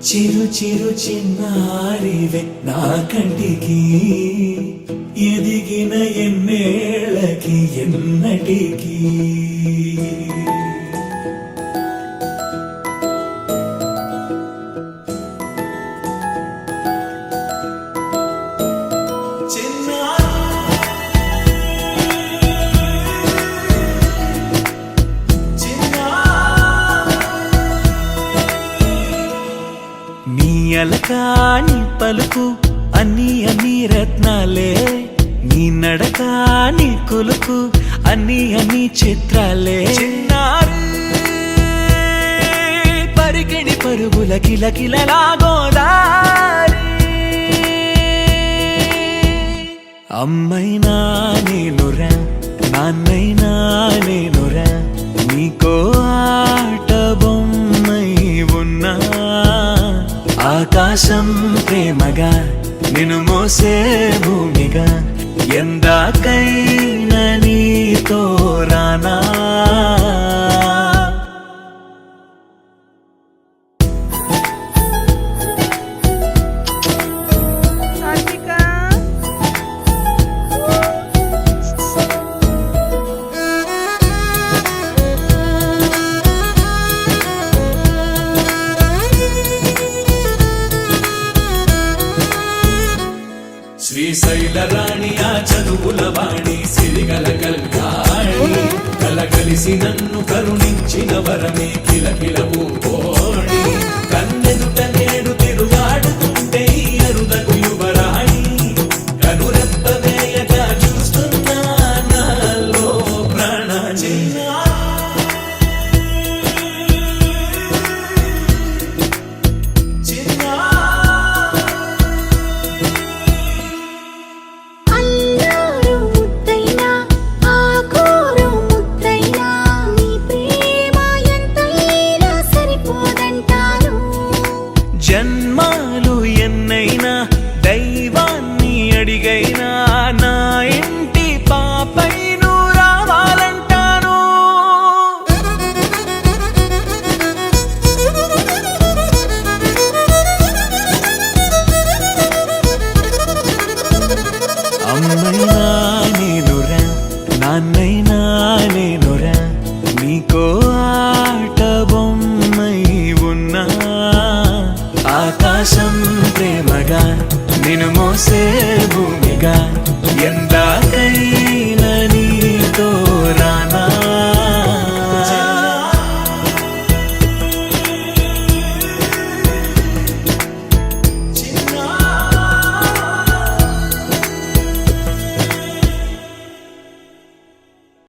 చిరు చిరు చిన్నారివే నా కంటికి ఎదిగిన ఎన్నేళ్ళకి ఎన్నటికి అలకాని పలుకు అన్ని అన్ని రత్నాలే నీ నడక నీ కొలుకు అన్ని అన్ని చిత్రాలే చిన్నారు పరికిణి పరుగుల కిలకిలలాగోదారి అమ్మైనా నేనురా నాన్నైనా నేనురా నీకో ఆట బొమ్మై ఉన్నా ఆకాశం ప్రేమగా నిన్ను మోసే భూమిగా ఎందాకైనా నీతో రానా శ్రీశైల రాణి ఆ చదువుల వాణి సిరిగల కల్కాణి కలగలిసి నన్ను కరుణించిన వరమే కిలకిల ఊపోణి కన్నెదుట నేడు తిరుగాడుతుంటే అరుదకు యువరాణి కనురెప్ప వేయగా చూస్తున్నా నాలో ప్రాణ జన్మాలు ఎన్నైనా దైవాన్ని అడిగైనా నా ఇంటి పాపై నువ్వు రావాలంటాను అమ్మైనా నేనురా నాన్నైనా నేనురా నీకో ఆట బొమ్మై ఉన్నా ఆకాశం ప్రేమగా నిన్ను మోసే భూమిగా ఎందాక